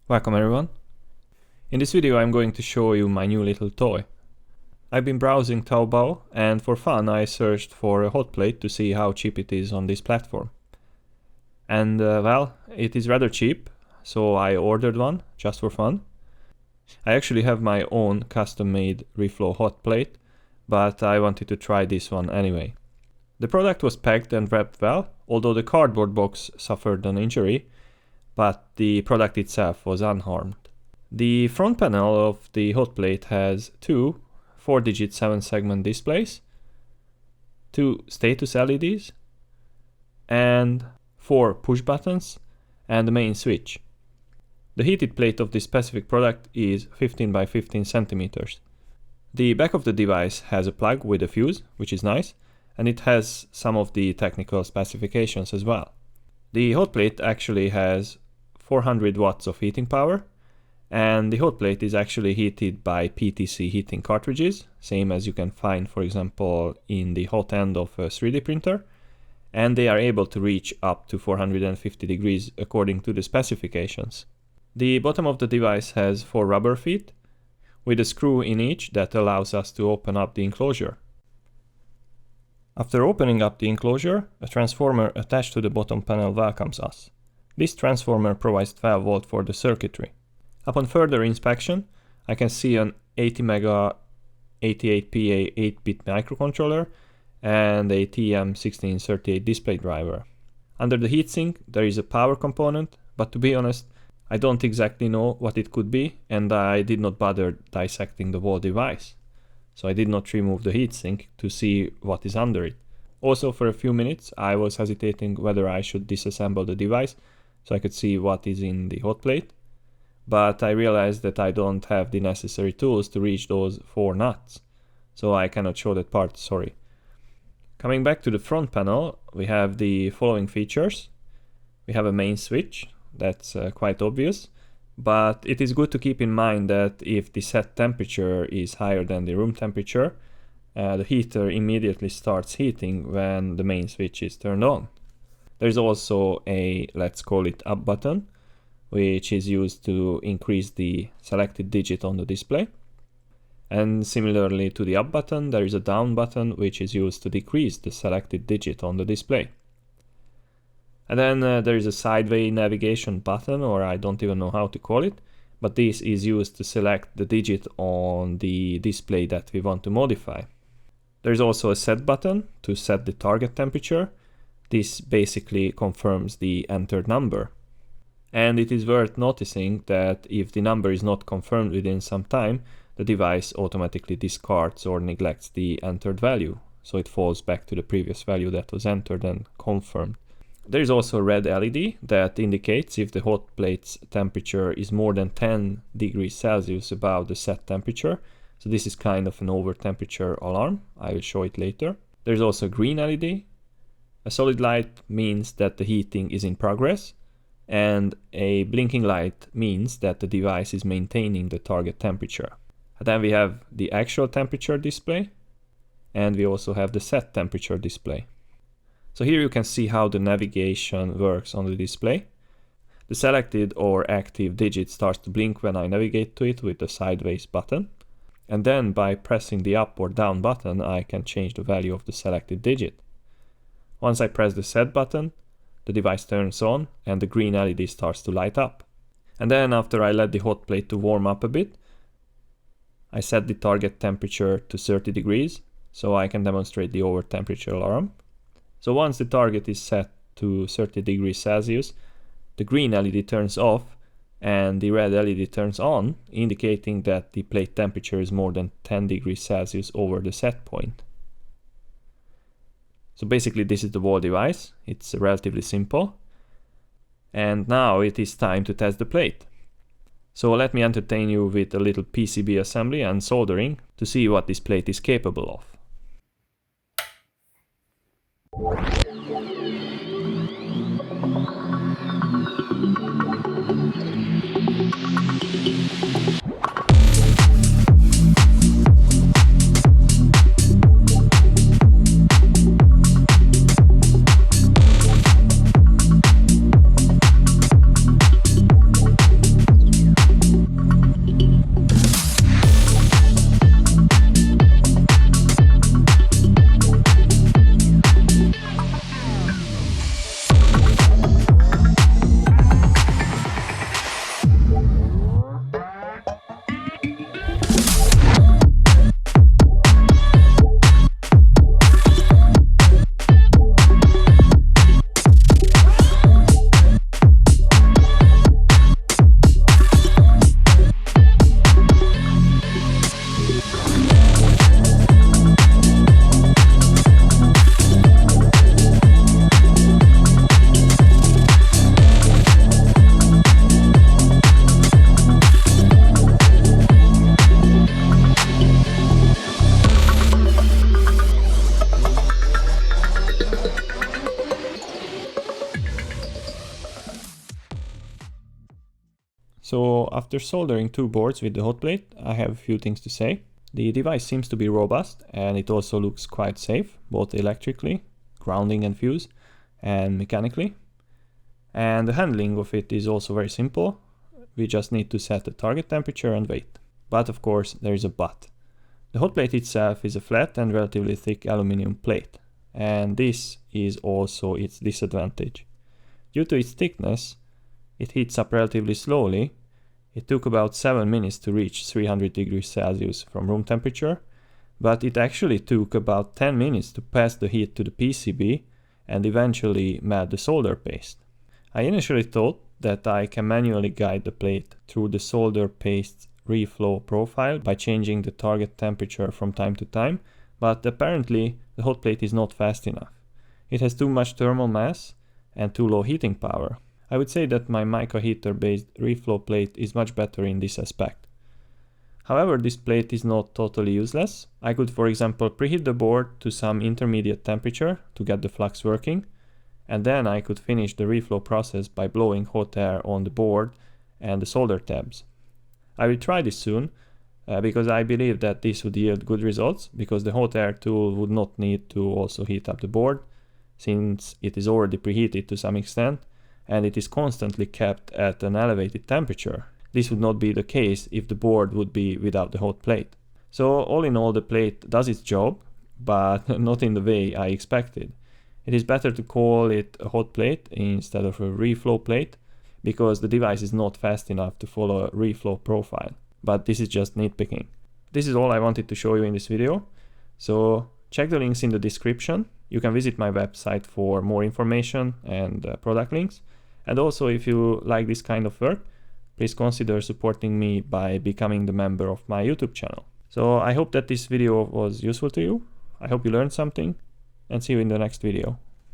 Welcome everyone. In this video I'm going to show you my new little toy. I've been browsing Taobao and for fun I searched for a hot plate to see how cheap it is on this platform. And well, it is rather cheap, so I ordered one just for fun. I actually have my own custom-made reflow hot plate, but I wanted to try this one anyway. The product was packed and wrapped well, although the cardboard box suffered an injury, but the product itself was unharmed. The front panel of the hot plate has two 4-digit 7-segment displays, two status LEDs, and 4 push buttons, and the main switch. The heated plate of this specific product is 15 by 15 centimeters. The back of the device has a plug with a fuse, which is nice, and it has some of the technical specifications as well. The hot plate actually has 400 watts of heating power, and the hot plate is actually heated by PTC heating cartridges, same as you can find, for example, in the hot end of a 3D printer, and they are able to reach up to 450 degrees according to the specifications. The bottom of the device has 4 rubber feet, with a screw in each that allows us to open up the enclosure. After opening up the enclosure, a transformer attached to the bottom panel welcomes us. This transformer provides 12 volt for the circuitry. Upon further inspection, I can see an 80 mega 88PA 8-bit microcontroller and a TM1638 display driver. Under the heatsink there is a power component, but to be honest, I don't exactly know what it could be, and I did not bother dissecting the whole device. So I did not remove the heatsink to see what is under it. Also, for a few minutes I was hesitating whether I should disassemble the device so I could see what is in the hot plate, but I realized that I don't have the necessary tools to reach those 4 nuts, so I cannot show that part, sorry. Coming back to the front panel, we have the following features. We have a main switch, that's quite obvious, but it is good to keep in mind that if the set temperature is higher than the room temperature, the heater immediately starts heating when the main switch is turned on. There is also a, let's call it up button, which is used to increase the selected digit on the display. And similarly to the up button, there is a down button, which is used to decrease the selected digit on the display. And then there is a sideways navigation button, or I don't even know how to call it, but this is used to select the digit on the display that we want to modify. There is also a set button to set the target temperature. This basically confirms the entered number. And it is worth noticing that if the number is not confirmed within some time, the device automatically discards or neglects the entered value, so it falls back to the previous value that was entered and confirmed. There is also a red LED that indicates if the hot plate's temperature is more than 10 degrees Celsius above the set temperature, so this is kind of an over temperature alarm. I will show it later. There is also a green LED. A solid light means that the heating is in progress, and a blinking light means that the device is maintaining the target temperature. And then we have the actual temperature display, and we also have the set temperature display. So here you can see how the navigation works on the display. The selected or active digit starts to blink when I navigate to it with the sideways button, and then by pressing the up or down button I can change the value of the selected digit. Once I press the set button, the device turns on and the green LED starts to light up. And then after I let the hot plate to warm up a bit, I set the target temperature to 30 degrees so I can demonstrate the over temperature alarm. So once the target is set to 30 degrees Celsius, the green LED turns off and the red LED turns on, indicating that the plate temperature is more than 10 degrees Celsius over the set point. So basically this is the whole device. It's relatively simple. And now it is time to test the plate. So let me entertain you with a little PCB assembly and soldering to see what this plate is capable of. So after soldering 2 boards with the hot plate, I have a few things to say. The device seems to be robust, and it also looks quite safe, both electrically, grounding and fuse, and mechanically. And the handling of it is also very simple. We just need to set the target temperature and weight. But of course, there is a but. The hot plate itself is a flat and relatively thick aluminum plate, and this is also its disadvantage. Due to its thickness, it heats up relatively slowly. It took about 7 minutes to reach 300 degrees Celsius from room temperature, but it actually took about 10 minutes to pass the heat to the PCB and eventually melt the solder paste. I initially thought that I can manually guide the plate through the solder paste's reflow profile by changing the target temperature from time to time, but apparently the hot plate is not fast enough. It has too much thermal mass and too low heating power. I would say that my mica heater based reflow plate is much better in this aspect. However, this plate is not totally useless. I could, for example, preheat the board to some intermediate temperature to get the flux working, and then I could finish the reflow process by blowing hot air on the board and the solder tabs. I will try this soon, because I believe that this would yield good results, because the hot air tool would not need to also heat up the board, since it is already preheated to some extent, and it is constantly kept at an elevated temperature. This would not be the case if the board would be without the hot plate. So all in all, the plate does its job, but not in the way I expected. It is better to call it a hot plate instead of a reflow plate, because the device is not fast enough to follow a reflow profile. But this is just nitpicking. This is all I wanted to show you in this video. So check the links in the description. You can visit my website for more information and product links. And also, if you like this kind of work, please consider supporting me by becoming the member of my YouTube channel. So I hope that this video was useful to you. I hope you learned something, and see you in the next video.